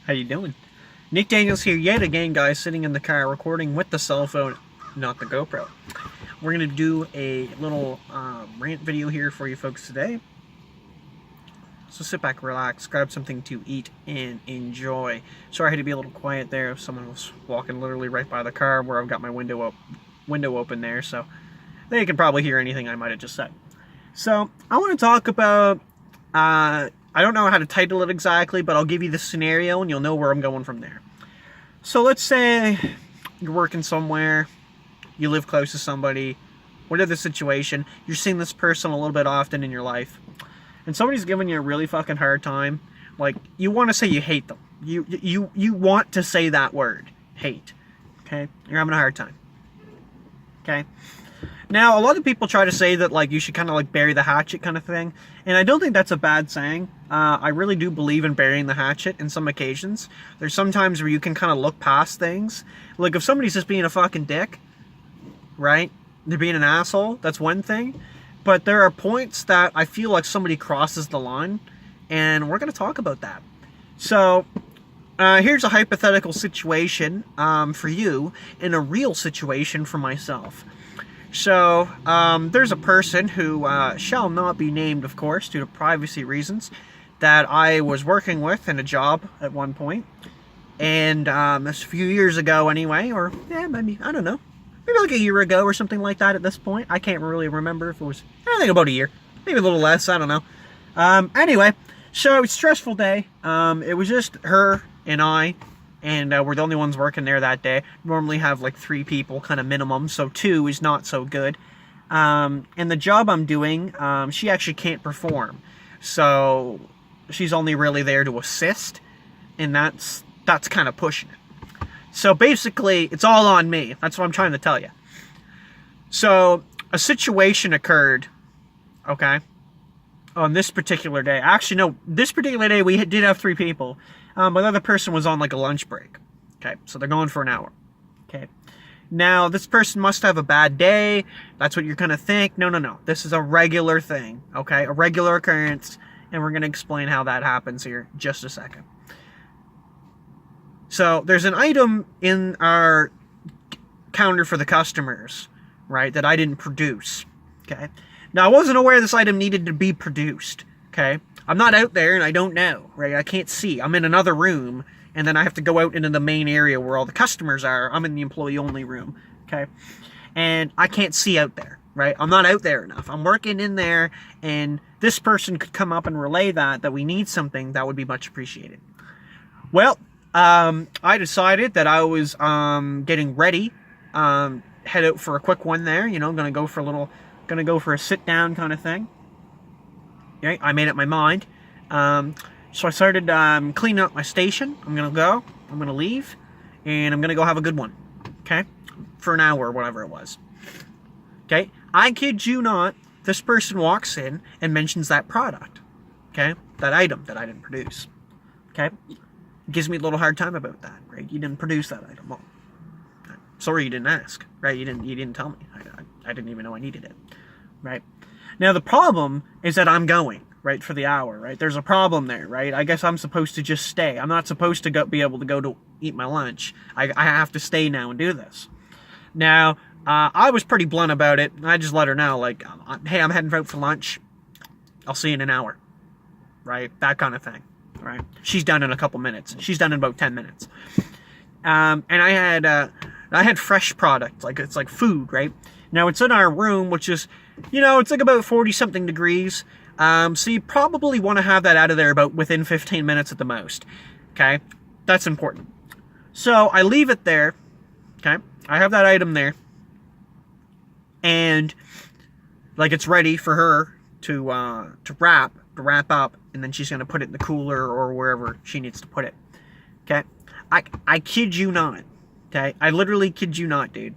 How you doing? Nick Daniels here yet again, guys, sitting in the car recording with the cell phone, not the GoPro. We're going to do a little rant video here for you folks today. So sit back, relax, grab something to eat, and enjoy. Sorry I had to be a little quiet there. Someone was walking literally right by the car where I've got my window open there, so they can probably hear anything I might have just said. So I want to talk about, I don't know how to title it exactly, but I'll give you the scenario and you'll know where I'm going from there. So let's say you're working somewhere, you live close to somebody, whatever the situation, you're seeing this person a little bit often in your life, and somebody's giving you a really fucking hard time. Like, you want to say you hate them. You want to say that word, hate. Okay? You're having a hard time. Okay? Now, a lot of people try to say that, like, you should kind of, like, bury the hatchet kind of thing. And I don't think that's a bad saying. I really do believe in burying the hatchet in some occasions. There's some times where you can kind of look past things. Like, if somebody's just being a fucking dick, right? They're being an asshole, that's one thing. But there are points that I feel like somebody crosses the line. And we're going to talk about that. So, here's a hypothetical situation for you and a real situation for myself. So, there's a person who shall not be named, of course, due to privacy reasons, that I was working with in a job at one point. And this a few years ago anyway, or, yeah, maybe, I don't know, maybe like a year ago or something like that at this point. I can't really remember if it was, I think about a year, maybe a little less, I don't know. Anyway, so it's a stressful day. It was just her and I. And we're the only ones working there that day. Normally have like 3 people, kind of minimum, so 2 is not so good. And the job I'm doing, she actually can't perform. So she's only really there to assist, and that's kind of pushing it. So basically, it's all on me. That's what I'm trying to tell you. So a situation occurred, okay, on this particular day. Actually, no, this particular day we did have 3 people. But the other person was on like a lunch break. Okay, so they're going for an hour. Okay, now this person must have a bad day. That's what you're gonna think. No. This is a regular thing. Okay, a regular occurrence, and we're gonna explain how that happens here in just a second. So there's an item in our counter for the customers, right, that I didn't produce. Okay, now I wasn't aware this item needed to be produced. Okay, I'm not out there and I don't know, right? I can't see. I'm in another room, and then I have to go out into the main area where all the customers are. I'm in the employee-only room, okay? And I can't see out there, right? I'm not out there enough. I'm working in there, and this person could come up and relay that we need something. That would be much appreciated. Well, I decided that I was getting ready, head out for a quick one there, you know, gonna go for a sit-down kind of thing. Okay, I made up my mind. So I started cleaning up my station. I'm going to leave, and I'm going to go have a good one, okay, for an hour or whatever it was. Okay, I kid you not, this person walks in and mentions that product, okay, that item that I didn't produce, okay, gives me a little hard time about that, right? You didn't produce that item. Well, sorry you didn't ask, right? You didn't tell me. I didn't even know I needed it, right? Now, the problem is that I'm going, right, for the hour, right? There's a problem there, right? I guess I'm supposed to just stay. I'm not supposed to be able to go to eat my lunch. I have to stay now and do this. Now, I was pretty blunt about it. I just let her know, like, hey, I'm heading out for lunch. I'll see you in an hour, right? That kind of thing, right? She's done in a couple minutes. She's done in about 10 minutes. And I had fresh product, like, it's like food, right? Now, it's in our room, which is, you know, it's like about 40-something degrees. So you probably want to have that out of there about within 15 minutes at the most. Okay? That's important. So I leave it there. Okay? I have that item there. And, like, it's ready for her to wrap up, and then she's going to put it in the cooler or wherever she needs to put it. Okay? I kid you not. Okay? I literally kid you not, dude.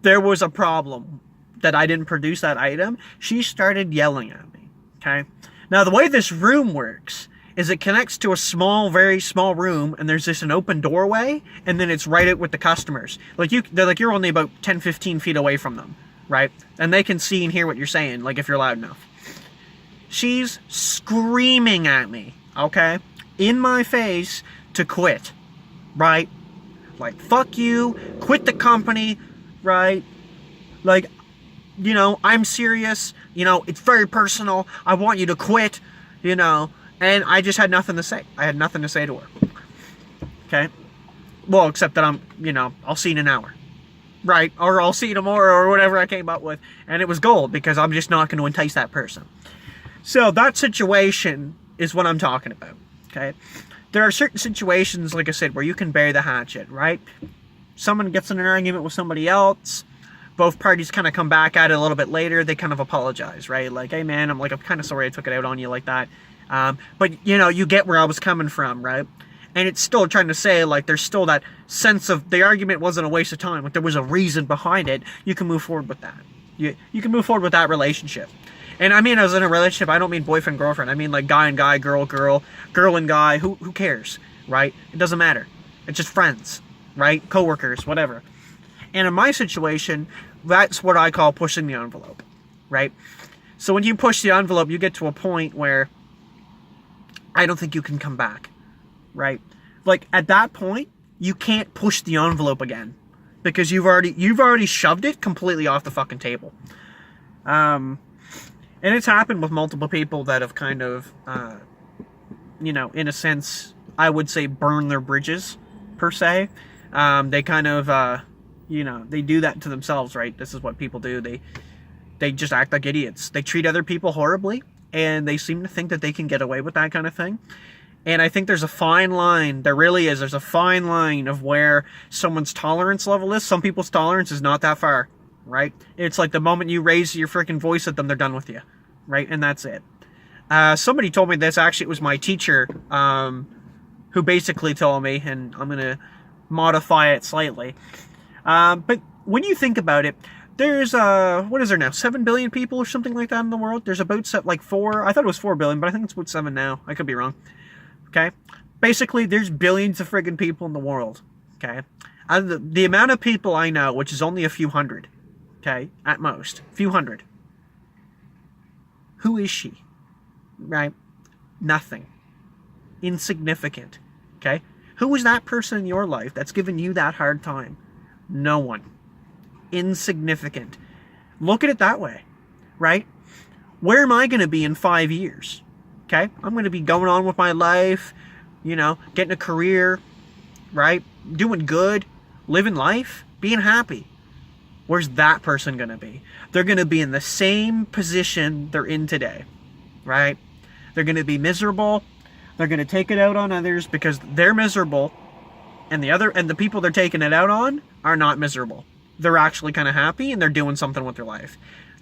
There was a problem that I didn't produce that item. She started yelling at me, okay? Now, the way this room works is it connects to a small, very small room, and there's just an open doorway, and then it's right out with the customers. Like, you're only about 10, 15 feet away from them, right? And they can see and hear what you're saying, like, if you're loud enough. She's screaming at me, okay? In my face, to quit, right? Like, fuck you, quit the company, right? Like, you know, I'm serious, you know, it's very personal, I want you to quit, you know, and I just had nothing to say. I had nothing to say to her. Okay? Well, except that you know, I'll see you in an hour. Right? Or I'll see you tomorrow, or whatever I came up with. And it was gold, because I'm just not going to entice that person. So, that situation is what I'm talking about. Okay? There are certain situations, like I said, where you can bury the hatchet, right? Someone gets in an argument with somebody else, both parties kind of come back at it a little bit later, they kind of apologize, right? Like, hey man, I'm kind of sorry I took it out on you like that. But, you know, you get where I was coming from, right? And it's still trying to say, like, there's still that sense of the argument wasn't a waste of time. Like, there was a reason behind it. You can move forward with that. You can move forward with that relationship. And I mean, as in a relationship, I don't mean boyfriend, girlfriend. I mean, like, guy and guy, girl, girl, girl and guy. Who cares, right? It doesn't matter. It's just friends, right? Coworkers, whatever. And in my situation, that's what I call pushing the envelope, right? So when you push the envelope, you get to a point where I don't think you can come back, right? Like, at that point, you can't push the envelope again, because you've already shoved it completely off the fucking table. And it's happened with multiple people that have kind of, you know, in a sense, I would say burn their bridges, per se. They kind of, you know, they do that to themselves, right? This is what people do. They just act like idiots. They treat other people horribly, and they seem to think that they can get away with that kind of thing. And I think there's a fine line. There really is. There's a fine line of where someone's tolerance level is. Some people's tolerance is not that far, right? It's like the moment you raise your freaking voice at them, they're done with you, right? And that's it. Somebody told me this. Actually, it was my teacher who basically told me, and I'm going to modify it slightly. But when you think about it, there's, what is there now, 7 billion people or something like that in the world? There's about, like, 4, I thought it was 4 billion, but I think it's about 7 now. I could be wrong. Okay? Basically, there's billions of friggin' people in the world. Okay? The amount of people I know, which is only a few hundred, okay, at most, few hundred. Who is she? Right? Nothing. Insignificant. Okay? Who is that person in your life that's given you that hard time? No one. Insignificant. Look at it that way, right? Where am I going to be in 5 years? Okay? I'm going to be going on with my life, you know, getting a career, right? Doing good, living life, being happy. Where's that person going to be? They're going to be in the same position they're in today, right? They're going to be miserable. They're going to take it out on others because they're miserable, and the people they're taking it out on are not miserable. They're actually kind of happy, and they're doing something with their life.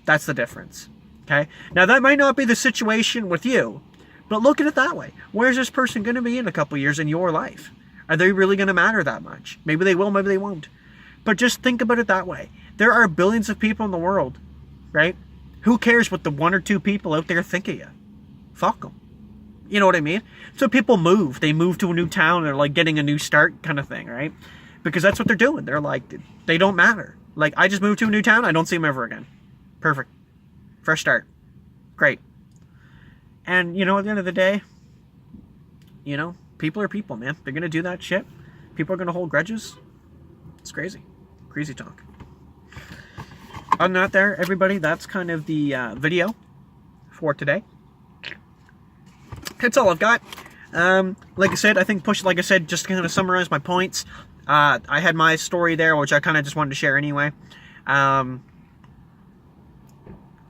That's the difference. Okay? Now, that might not be the situation with you, but look at it that way. Where's this person going to be in a couple years in your life? Are they really going to matter that much? Maybe they will, maybe they won't. But just think about it that way. There are billions of people in the world, right? Who cares what the 1 or 2 people out there think of you? Fuck them. You know what I mean? So people move. They move to a new town. They're like getting a new start kind of thing, right? Because that's what they're doing. They're like, they don't matter. Like, I just moved to a new town. I don't see them ever again. Perfect. Fresh start. Great. And, you know, at the end of the day, you know, people are people, man. They're going to do that shit. People are going to hold grudges. It's crazy. Crazy talk. On that there, everybody, that's kind of the video for today. That's all I've got. Like I said, just to kind of summarize my points, I had my story there, which I kind of just wanted to share anyway. You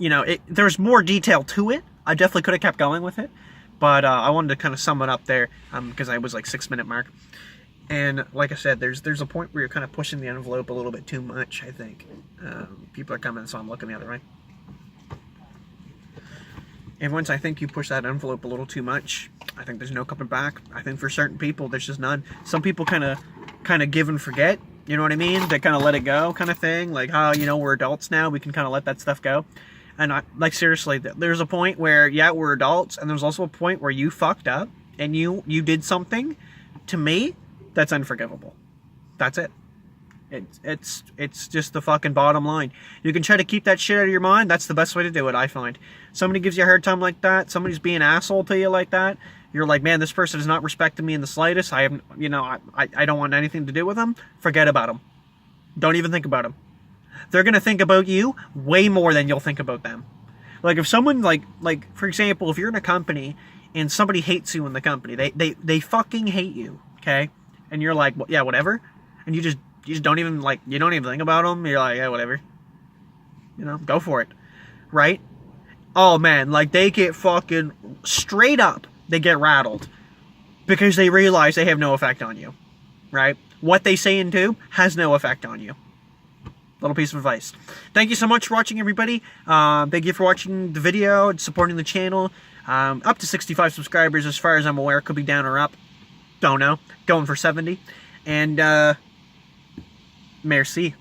know, there's more detail to it. I definitely could have kept going with it, but I wanted to kind of sum it up there because I was like 6-minute mark. And like I said, there's a point where you're kind of pushing the envelope a little bit too much, I think. People are coming, so I'm looking the other way. And once I think you push that envelope a little too much, I think there's no coming back. I think for certain people, there's just none. Some people kind of give and forget, you know what I mean? They kind of let it go kind of thing. Like, oh, you know, we're adults now. We can kind of let that stuff go. And like, seriously, there's a point where, yeah, we're adults. And there's also a point where you fucked up and you did something to me that's unforgivable. That's it. It's just the fucking bottom line. You can try to keep that shit out of your mind. That's the best way to do it, I find. Somebody gives you a hard time like that, somebody's being an asshole to you like that, you're like, man, this person is not respecting me in the slightest. I haven't, you know, I don't want anything to do with them. Forget about them. Don't even think about them. They're going to think about you way more than you'll think about them. Like if someone like for example, if you're in a company and somebody hates you in the company, they fucking hate you, okay? And you're like, well, yeah, whatever. And you just don't even like, you don't even think about them. You're like, yeah, whatever. You know, go for it. Right? Oh man, like they get fucking straight up, they get rattled because they realize they have no effect on you. Right? What they say and do has no effect on you. Little piece of advice. Thank you so much for watching, everybody. Thank you for watching the video and supporting the channel. Up to 65 subscribers as far as I'm aware. Could be down or up. Don't know. Going for 70. And merci.